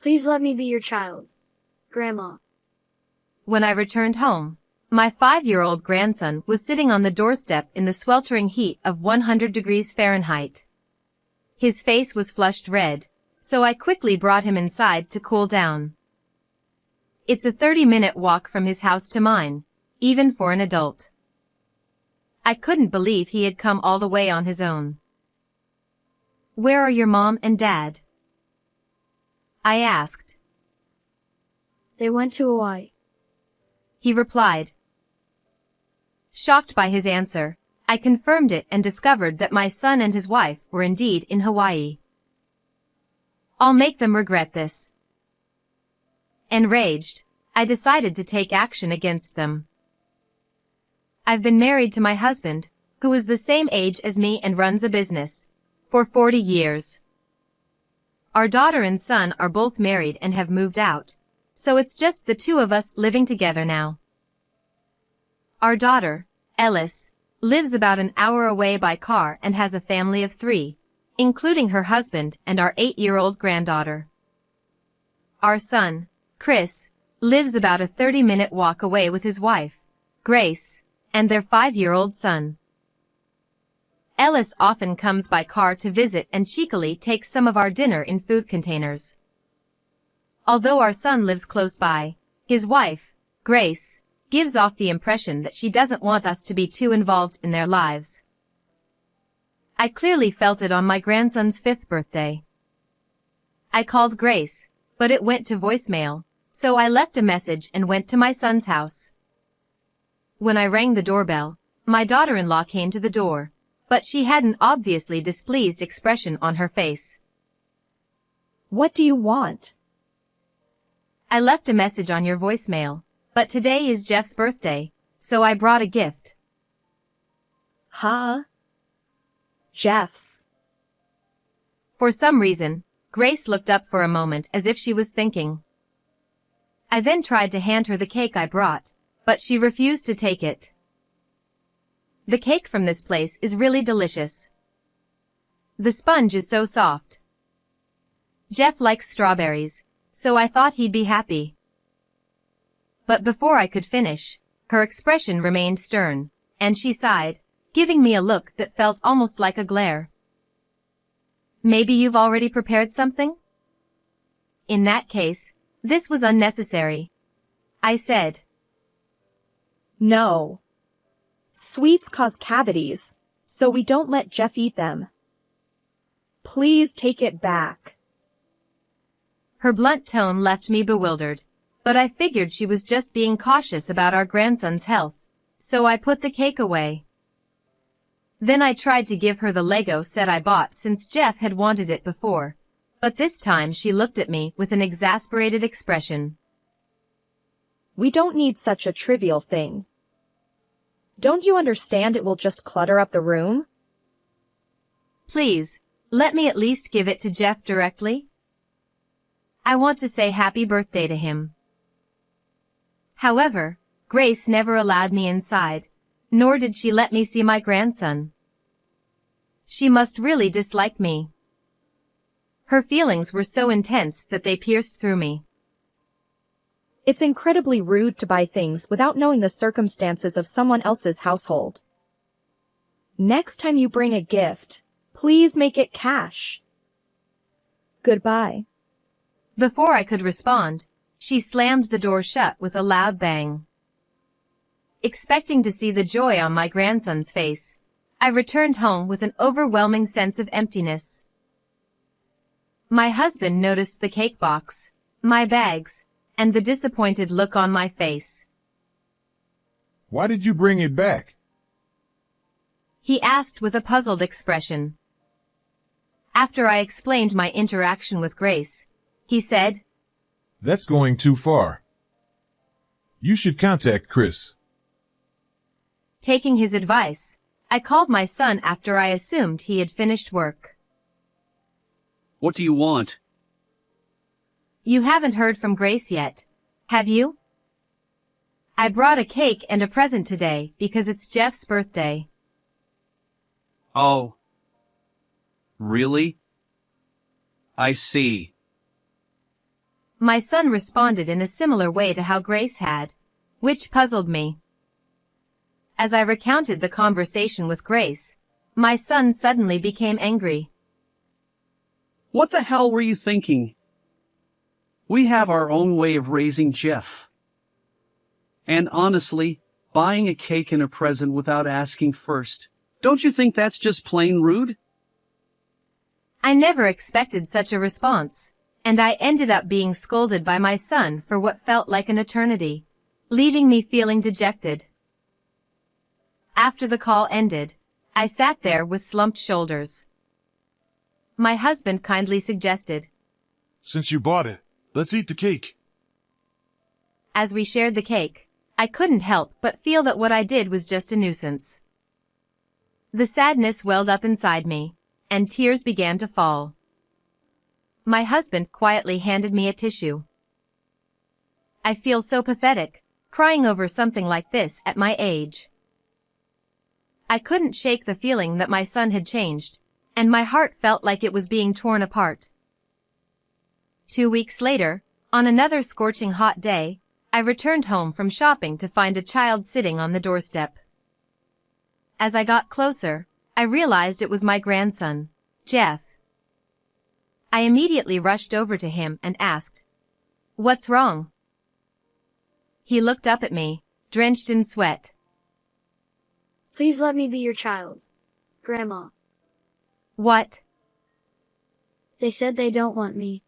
Please let me be your child, Grandma. When I returned home, my 5-year-old grandson was sitting on the doorstep in the sweltering heat of 100 degrees Fahrenheit. His face was flushed red, so I quickly brought him inside to cool down. It's a 30-minute walk from his house to mine, even for an adult. I couldn't believe he had come all the way on his own. "Where are your mom and dad?" I asked. They went to Hawaii. He replied. Shocked by his answer, I confirmed it and discovered that my son and his wife were indeed in Hawaii. I'll make them regret this. Enraged, I decided to take action against them. I've been married to my husband, who is the same age as me and runs a business, for 40 years. Our daughter and son are both married and have moved out, so it's just the two of us living together now. Our daughter, Ellis, lives about an hour away by car and has a family of 3, including her husband and our 8-year-old granddaughter. Our son, Chris, lives about a 30-minute walk away with his wife, Grace, and their 5-year-old son. Ellis often comes by car to visit and cheekily takes some of our dinner in food containers. Although our son lives close by, his wife, Grace, gives off the impression that she doesn't want us to be too involved in their lives. I clearly felt it on my grandson's 5th birthday. I called Grace, but it went to voicemail, so I left a message and went to my son's house. When I rang the doorbell, my daughter-in-law came to the door, but she had an obviously displeased expression on her face. "What do you want?" "I left a message on your voicemail, but today is Jeff's birthday, so I brought a gift." "Huh? Jeff's?" For some reason, Grace looked up for a moment as if she was thinking. I then tried to hand her the cake I brought, but she refused to take it. The cake from this place is really delicious. The sponge is so soft. Jeff likes strawberries, so I thought he'd be happy. But before I could finish, her expression remained stern, and she sighed, giving me a look that felt almost like a glare. "Maybe you've already prepared something?" "In that case, this was unnecessary," I said. "No. Sweets cause cavities, so we don't let Jeff eat them. Please take it back." Her blunt tone left me bewildered, but I figured she was just being cautious about our grandson's health, so I put the cake away. Then I tried to give her the Lego set I bought since Jeff had wanted it before, but this time she looked at me with an exasperated expression. "We don't need such a trivial thing. Don't you understand it will just clutter up the room?" "Please, let me at least give it to Jeff directly. I want to say happy birthday to him." However, Grace never allowed me inside, nor did she let me see my grandson. She must really dislike me. Her feelings were so intense that they pierced through me. It's incredibly rude to buy things without knowing the circumstances of someone else's household. Next time you bring a gift, please make it cash. Goodbye. Before I could respond, she slammed the door shut with a loud bang. Expecting to see the joy on my grandson's face, I returned home with an overwhelming sense of emptiness. My husband noticed the cake box, my bags, and the disappointed look on my face. "Why did you bring it back?" he asked with a puzzled expression. After I explained my interaction with Grace, he said, "That's going too far. You should contact Chris." Taking his advice, I called my son after I assumed he had finished work. "What do you want?" "You haven't heard from Grace yet, have you? I brought a cake and a present today because it's Jeff's birthday." "Oh. Really? I see." My son responded in a similar way to how Grace had, which puzzled me. As I recounted the conversation with Grace, my son suddenly became angry. What the hell were you thinking? We have our own way of raising Jeff. And honestly, buying a cake and a present without asking first, don't you think that's just plain rude? I never expected such a response, and I ended up being scolded by my son for what felt like an eternity, leaving me feeling dejected. After the call ended, I sat there with slumped shoulders. My husband kindly suggested, Since you bought it, let's eat the cake. As we shared the cake, I couldn't help but feel that what I did was just a nuisance. The sadness welled up inside me, and tears began to fall. My husband quietly handed me a tissue. I feel so pathetic, crying over something like this at my age. I couldn't shake the feeling that my son had changed, and my heart felt like it was being torn apart. 2 weeks later, on another scorching hot day, I returned home from shopping to find a child sitting on the doorstep. As I got closer, I realized it was my grandson, Jeff. I immediately rushed over to him and asked, "What's wrong?" He looked up at me, drenched in sweat. Please let me be your child, Grandma. What? They said they don't want me.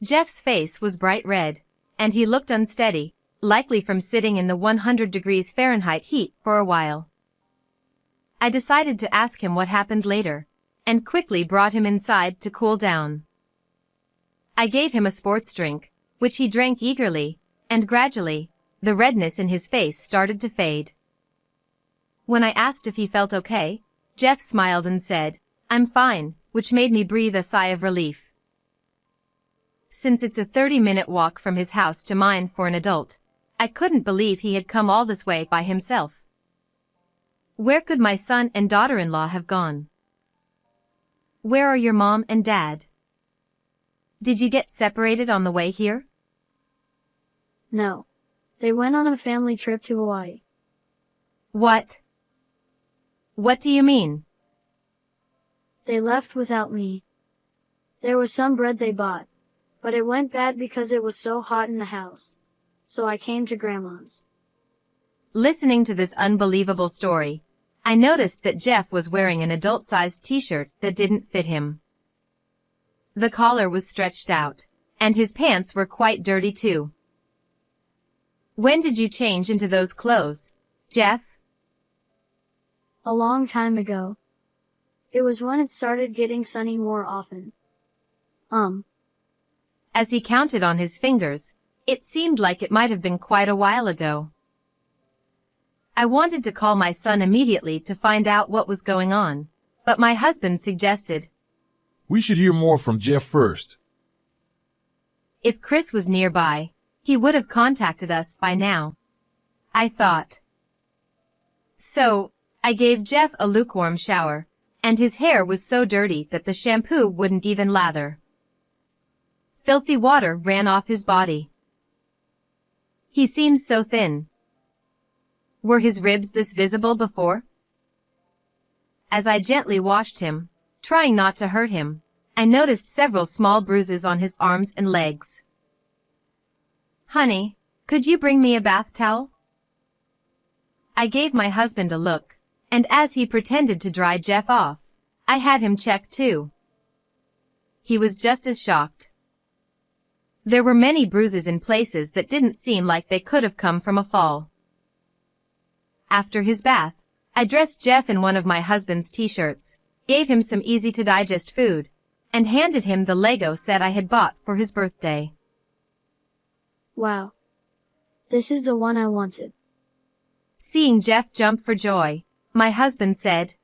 Jeff's face was bright red, and he looked unsteady, likely from sitting in the 100 degrees Fahrenheit heat for a while. I decided to ask him what happened later, and quickly brought him inside to cool down. I gave him a sports drink, which he drank eagerly, and gradually, the redness in his face started to fade. When I asked if he felt okay, Jeff smiled and said, "I'm fine," which made me breathe a sigh of relief. Since it's a 30-minute walk from his house to mine for an adult, I couldn't believe he had come all this way by himself. Where could my son and daughter-in-law have gone? Where are your mom and dad? Did you get separated on the way here? No. They went on a family trip to Hawaii. What? What do you mean? They left without me. There was some bread they bought, but it went bad because it was so hot in the house. So I came to Grandma's. Listening to this unbelievable story, I noticed that Jeff was wearing an adult-sized t-shirt that didn't fit him. The collar was stretched out, and his pants were quite dirty too. When did you change into those clothes, Jeff? A long time ago. It was when it started getting sunny more often. As he counted on his fingers, it seemed like it might have been quite a while ago. I wanted to call my son immediately to find out what was going on, but my husband suggested, We should hear more from Jeff first. if Chris was nearby, he would have contacted us by now, I thought. So, I gave Jeff a lukewarm shower, and his hair was so dirty that the shampoo wouldn't even lather. Filthy water ran off his body. He seemed so thin. Were his ribs this visible before? As I gently washed him, trying not to hurt him, I noticed several small bruises on his arms and legs. "Honey, could you bring me a bath towel?" I gave my husband a look, and as he pretended to dry Jeff off, I had him checked too. He was just as shocked. There were many bruises in places that didn't seem like they could have come from a fall. After his bath, I dressed Jeff in one of my husband's t-shirts, gave him some easy-to-digest food, and handed him the Lego set I had bought for his birthday. Wow. This is the one I wanted. Seeing Jeff jump for joy, my husband said,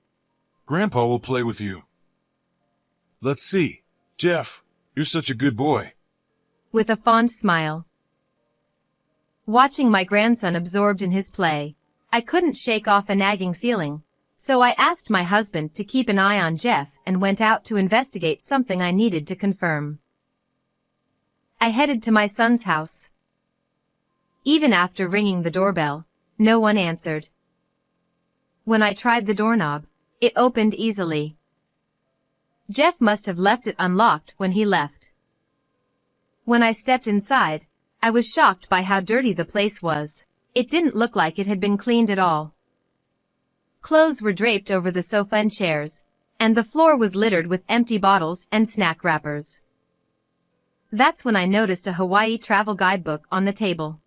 Grandpa will play with you. Let's see. Jeff, you're such a good boy. with a fond smile. Watching my grandson absorbed in his play, I couldn't shake off a nagging feeling, so I asked my husband to keep an eye on Jeff and went out to investigate something I needed to confirm. I headed to my son's house. Even after ringing the doorbell, no one answered. When I tried the doorknob, it opened easily. Jeff must have left it unlocked when he left. When I stepped inside, I was shocked by how dirty the place was. It didn't look like it had been cleaned at all. Clothes were draped over the sofa and chairs, and the floor was littered with empty bottles and snack wrappers. That's when I noticed a Hawaii travel guidebook on the table.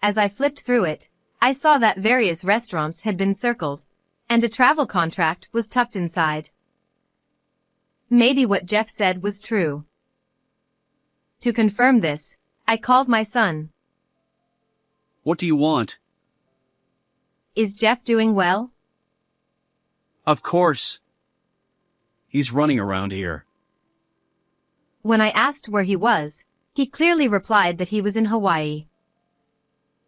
As I flipped through it, I saw that various restaurants had been circled, and a travel contract was tucked inside. Maybe what Jeff said was true. To confirm this, I called my son. What do you want? Is Jeff doing well? Of course. He's running around here. When I asked where he was, he clearly replied that he was in Hawaii.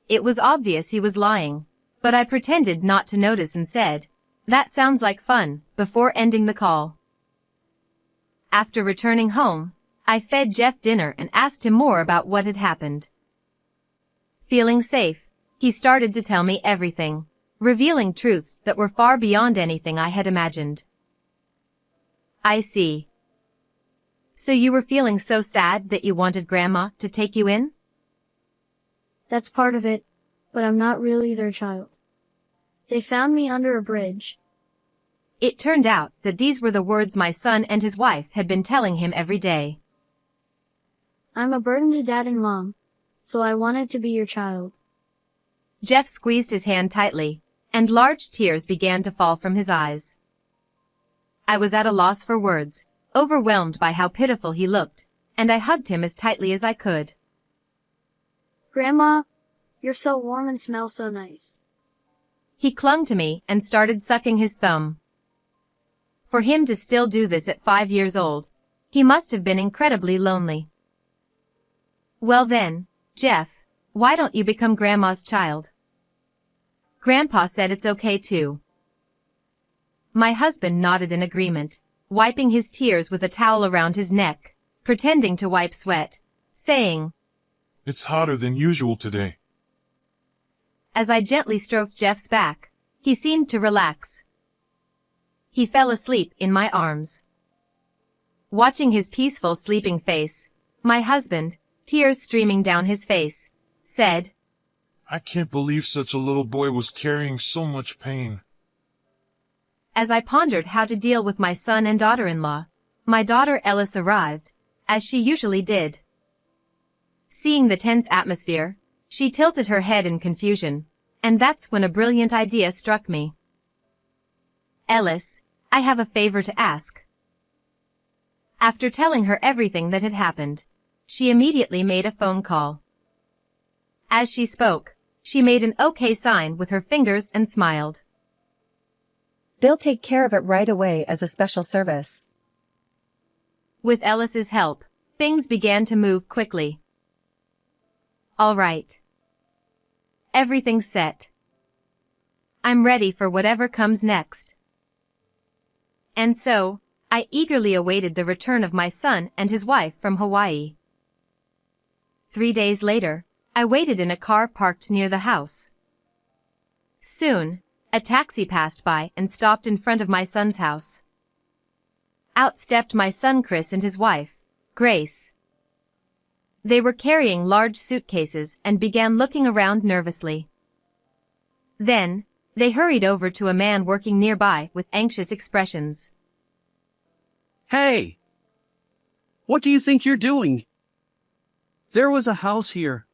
It was obvious he was lying, but I pretended not to notice and said, "That sounds like fun," before ending the call. After returning home, I fed Jeff dinner and asked him more about what had happened. Feeling safe, he started to tell me everything, revealing truths that were far beyond anything I had imagined. I see. So you were feeling so sad that you wanted Grandma to take you in? That's part of it, but I'm not really their child. They found me under a bridge. It turned out that these were the words my son and his wife had been telling him every day. I'm a burden to Dad and Mom, so I wanted to be your child. Jeff squeezed his hand tightly, and large tears began to fall from his eyes. I was at a loss for words, overwhelmed by how pitiful he looked, and I hugged him as tightly as I could. Grandma, you're so warm and smell so nice. He clung to me and started sucking his thumb. For him to still do this at 5 years old, he must have been incredibly lonely. Well then, Jeff, why don't you become Grandma's child? Grandpa said it's okay too. My husband nodded in agreement, wiping his tears with a towel around his neck, pretending to wipe sweat, saying, "It's hotter than usual today." As I gently stroked Jeff's back, he seemed to relax. He fell asleep in my arms. Watching his peaceful sleeping face, my husband, tears streaming down his face, said, "I can't believe such a little boy was carrying so much pain." As I pondered how to deal with my son and daughter-in-law, my daughter Ellis arrived, as she usually did. Seeing the tense atmosphere, she tilted her head in confusion, and that's when a brilliant idea struck me. "Ellis, I have a favor to ask." After telling her everything that had happened, she immediately made a phone call. As she spoke, she made an OK sign with her fingers and smiled. They'll take care of it right away as a special service. With Ellis's help, things began to move quickly. All right. Everything's set. I'm ready for whatever comes next. And so, I eagerly awaited the return of my son and his wife from Hawaii. 3 days later, I waited in a car parked near the house. Soon, a taxi passed by and stopped in front of my son's house. Out stepped my son Chris and his wife, Grace. They were carrying large suitcases and began looking around nervously. Then, they hurried over to a man working nearby with anxious expressions. Hey! What do you think you're doing? There was a house here.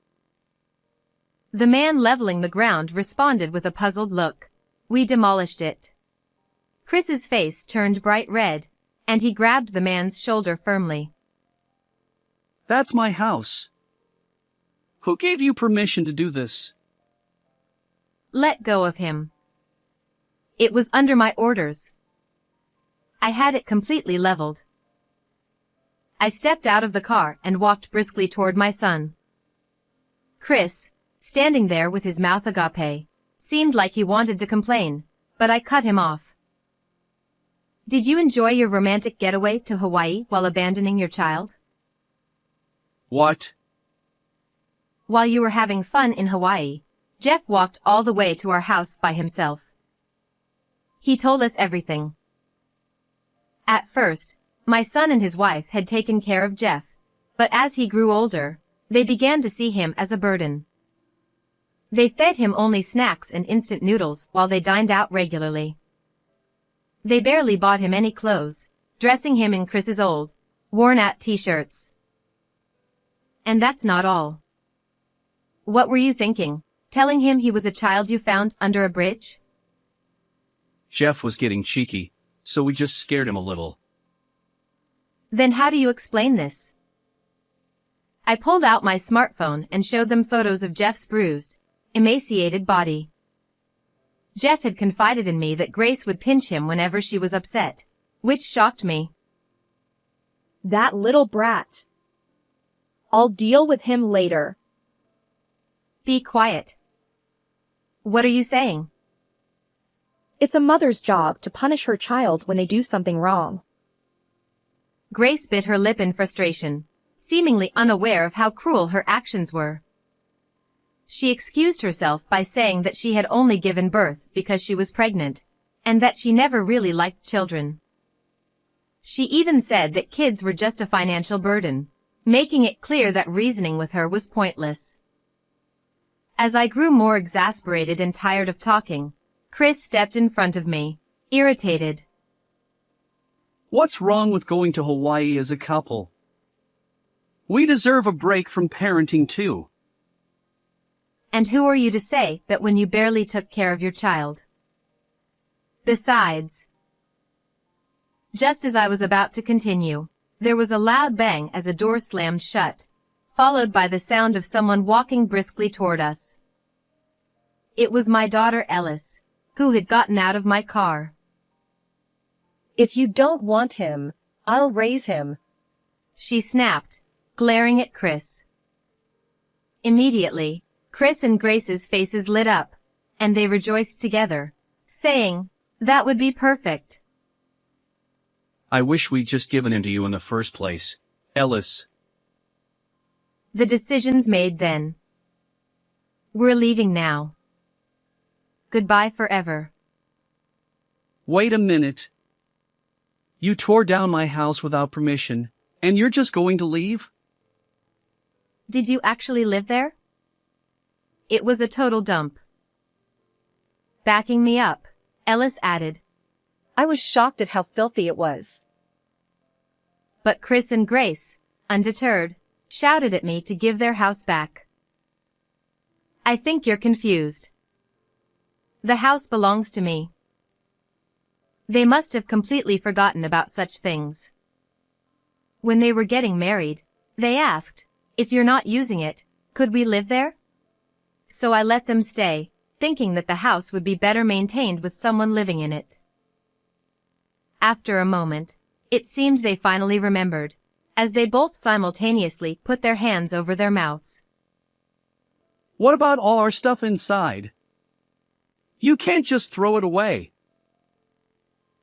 The man leveling the ground responded with a puzzled look. We demolished it. Chris's face turned bright red, and he grabbed the man's shoulder firmly. That's my house. Who gave you permission to do this? Let go of him. It was under my orders. I had it completely leveled. I stepped out of the car and walked briskly toward my son. Chris, standing there with his mouth agape, seemed like he wanted to complain, but I cut him off. Did you enjoy your romantic getaway to Hawaii while abandoning your child? What? While you were having fun in Hawaii, Jeff walked all the way to our house by himself. He told us everything. At first, my son and his wife had taken care of Jeff, but as he grew older, they began to see him as a burden. They fed him only snacks and instant noodles while they dined out regularly. They barely bought him any clothes, dressing him in Chris's old, worn-out t-shirts. And that's not all. What were you thinking, telling him he was a child you found under a bridge? Jeff was getting cheeky, so we just scared him a little. Then how do you explain this? I pulled out my smartphone and showed them photos of Jeff's bruised, emaciated body. Jeff had confided in me that Grace would pinch him whenever she was upset, which shocked me. That little brat. I'll deal with him later. Be quiet. What are you saying? It's a mother's job to punish her child when they do something wrong. Grace bit her lip in frustration, seemingly unaware of how cruel her actions were. She excused herself by saying that she had only given birth because she was pregnant, and that she never really liked children. She even said that kids were just a financial burden, making it clear that reasoning with her was pointless. As I grew more exasperated and tired of talking, Chris stepped in front of me, irritated. What's wrong with going to Hawaii as a couple? We deserve a break from parenting too. And who are you to say that when you barely took care of your child? Besides, just as I was about to continue, there was a loud bang as a door slammed shut, followed by the sound of someone walking briskly toward us. It was my daughter Ellis, who had gotten out of my car. If you don't want him, I'll raise him, she snapped, glaring at Chris. Immediately, Chris and Grace's faces lit up, and they rejoiced together, saying, "That would be perfect." I wish we'd just given him to you in the first place, Ellis. The decision's made then. We're leaving now. Goodbye forever. Wait a minute. You tore down my house without permission, and you're just going to leave? Did you actually live there? It was a total dump. Backing me up, Ellis added. I was shocked at how filthy it was. But Chris and Grace, undeterred, shouted at me to give their house back. I think you're confused. The house belongs to me. They must have completely forgotten about such things. When they were getting married, they asked, if you're not using it, could we live there? So I let them stay, thinking that the house would be better maintained with someone living in it. After a moment, it seemed they finally remembered, as they both simultaneously put their hands over their mouths. What about all our stuff inside? You can't just throw it away.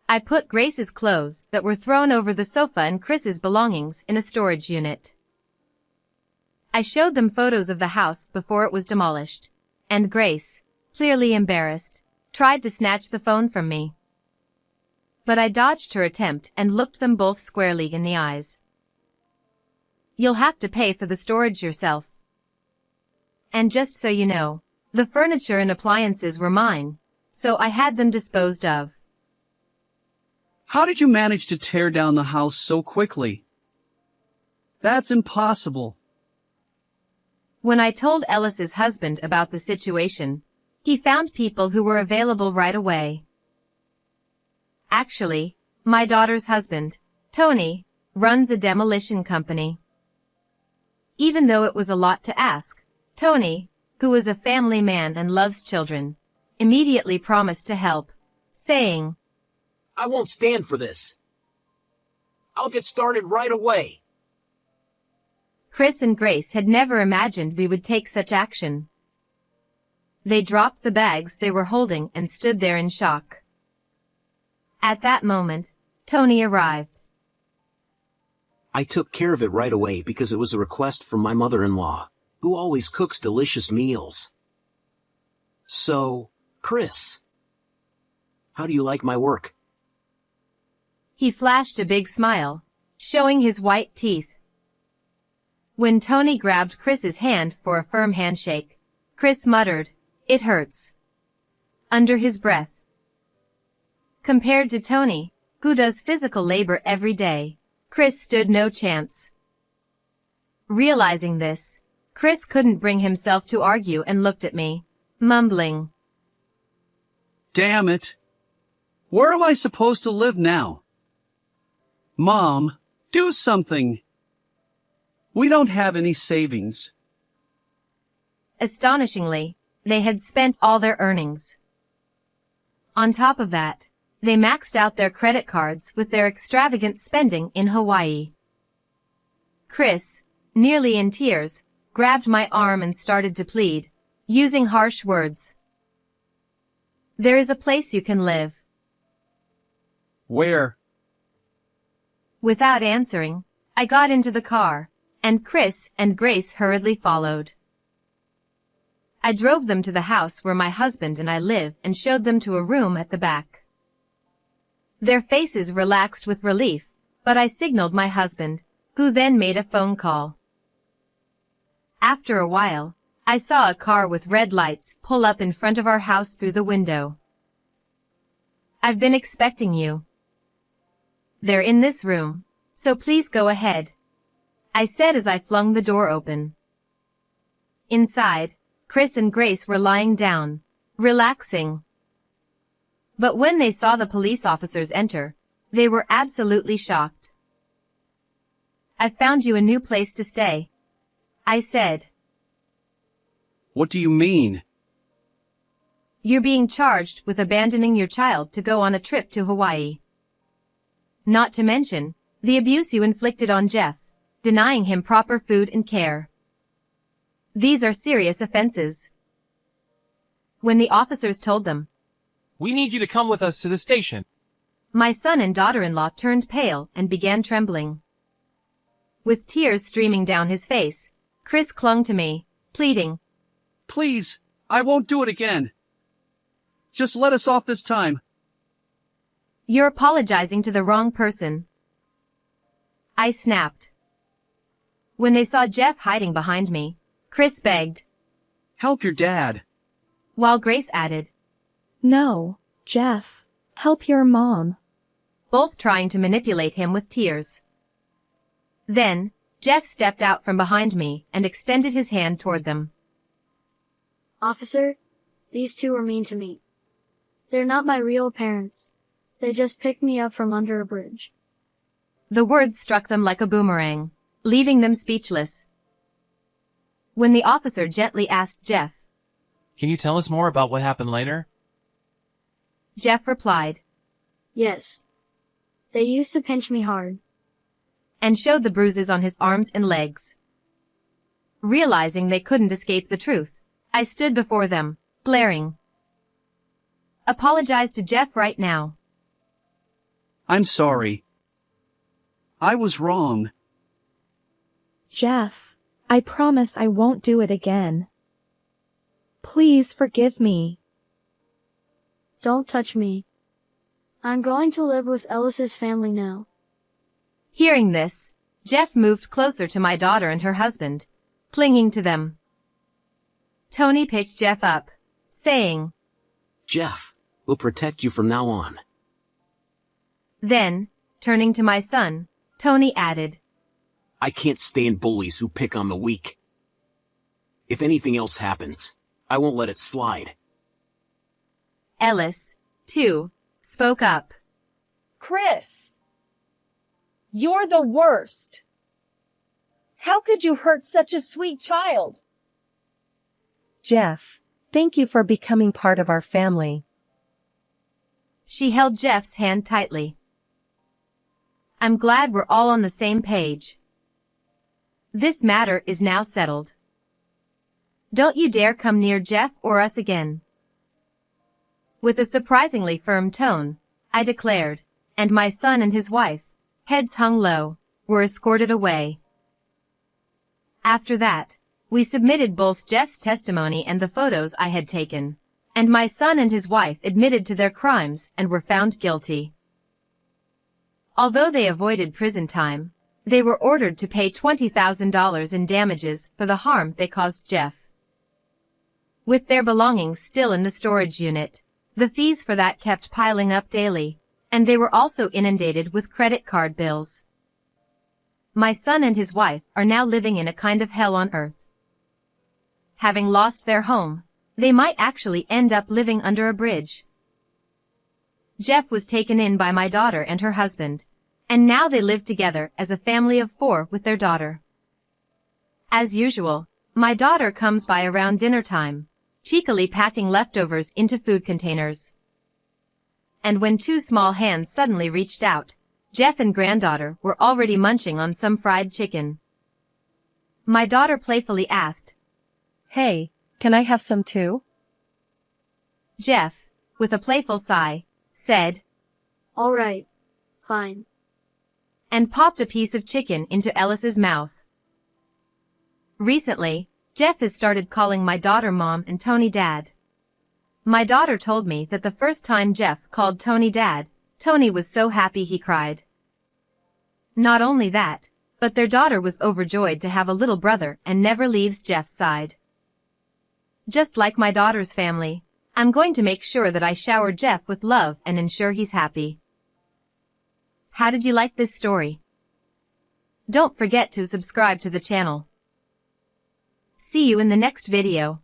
I put Grace's clothes that were thrown over the sofa and Chris's belongings in a storage unit. I showed them photos of the house before it was demolished, and Grace, clearly embarrassed, tried to snatch the phone from me. But I dodged her attempt and looked them both squarely in the eyes. You'll have to pay for the storage yourself. And just so you know, the furniture and appliances were mine, so I had them disposed of. How did you manage to tear down the house so quickly? That's impossible. When I told Ellis's husband about the situation, he found people who were available right away. Actually, my daughter's husband, Tony, runs a demolition company. Even though it was a lot to ask, Tony, who is a family man and loves children, immediately promised to help, saying, I won't stand for this. I'll get started right away. Chris and Grace had never imagined we would take such action. They dropped the bags they were holding and stood there in shock. At that moment, Tony arrived. I took care of it right away because it was a request from my mother-in-law, who always cooks delicious meals. So, Chris, how do you like my work? He flashed a big smile, showing his white teeth. When Tony grabbed Chris's hand for a firm handshake, Chris muttered, "It hurts," under his breath. Compared to Tony, who does physical labor every day, Chris stood no chance. Realizing this, Chris couldn't bring himself to argue and looked at me, mumbling, Damn it. Where am I supposed to live now? Mom, do something. We don't have any savings. Astonishingly, they had spent all their earnings. On top of that, they maxed out their credit cards with their extravagant spending in Hawaii. Chris, nearly in tears, grabbed my arm and started to plead, using harsh words. "There is a place you can live." Where? Without answering, I got into the car, and Chris and Grace hurriedly followed. I drove them to the house where my husband and I live and showed them to a room at the back. Their faces relaxed with relief, but I signaled my husband, who then made a phone call. After a while, I saw a car with red lights pull up in front of our house through the window. "I've been expecting you. They're in this room, so please go ahead," I said as I flung the door open. Inside, Chris and Grace were lying down, relaxing. But when they saw the police officers enter, they were absolutely shocked. "I've found you a new place to stay," I said. What do you mean? "You're being charged with abandoning your child to go on a trip to Hawaii. Not to mention the abuse you inflicted on Jeff, denying him proper food and care. These are serious offenses." When the officers told them, "We need you to come with us to the station," my son and daughter-in-law turned pale and began trembling. With tears streaming down his face, Chris clung to me, pleading, Please, I won't do it again. Just let us off this time. "You're apologizing to the wrong person," I snapped. When they saw Jeff hiding behind me, Chris begged, Help your dad. while Grace added, No, Jeff, help your mom. both trying to manipulate him with tears. Then, Jeff stepped out from behind me and extended his hand toward them. "Officer, these two were mean to me. They're not my real parents. They just picked me up from under a bridge." The words struck them like a boomerang, leaving them speechless. When the officer gently asked Jeff, "Can you tell us more about what happened later?" Jeff replied, "Yes. They used to pinch me hard." and showed the bruises on his arms and legs. Realizing they couldn't escape the truth, I stood before them, glaring. "Apologize to Jeff right now." I'm sorry. I was wrong. Jeff, I promise I won't do it again. Please forgive me. "Don't touch me. I'm going to live with Ellis's family now." Hearing this, Jeff moved closer to my daughter and her husband, clinging to them. Tony picked Jeff up, saying, Jeff, we'll protect you from now on. Then, turning to my son, Tony added, I can't stand bullies who pick on the weak. If anything else happens, I won't let it slide. Ellis, too, spoke up. Chris, you're the worst. How could you hurt such a sweet child? Jeff, thank you for becoming part of our family. She held Jeff's hand tightly. I'm glad we're all on the same page. This matter is now settled. Don't you dare come near Jeff or us again. With a surprisingly firm tone, I declared, and my son and his wife, heads hung low, were escorted away. After that, we submitted both Jeff's testimony and the photos I had taken, and my son and his wife admitted to their crimes and were found guilty. Although they avoided prison time, they were ordered to pay $20,000 in damages for the harm they caused Jeff. With their belongings still in the storage unit, the fees for that kept piling up daily, and they were also inundated with credit card bills. My son and his wife are now living in a kind of hell on earth. Having lost their home, they might actually end up living under a bridge. Jeff was taken in by my daughter and her husband, and now they live together as a family of 4 with their daughter. As usual, my daughter comes by around dinner time, cheekily packing leftovers into food containers. And when 2 small hands suddenly reached out, Jeff and granddaughter were already munching on some fried chicken. My daughter playfully asked, Hey, can I have some too? Jeff, with a playful sigh, said, All right. Fine. And popped a piece of chicken into Ellis's mouth. Recently, Jeff has started calling my daughter Mom and Tony Dad. My daughter told me that the first time Jeff called Tony Dad, Tony was so happy he cried. Not only that, but their daughter was overjoyed to have a little brother and never leaves Jeff's side. Just like my daughter's family, I'm going to make sure that I shower Jeff with love and ensure he's happy. How did you like this story? Don't forget to subscribe to the channel. See you in the next video.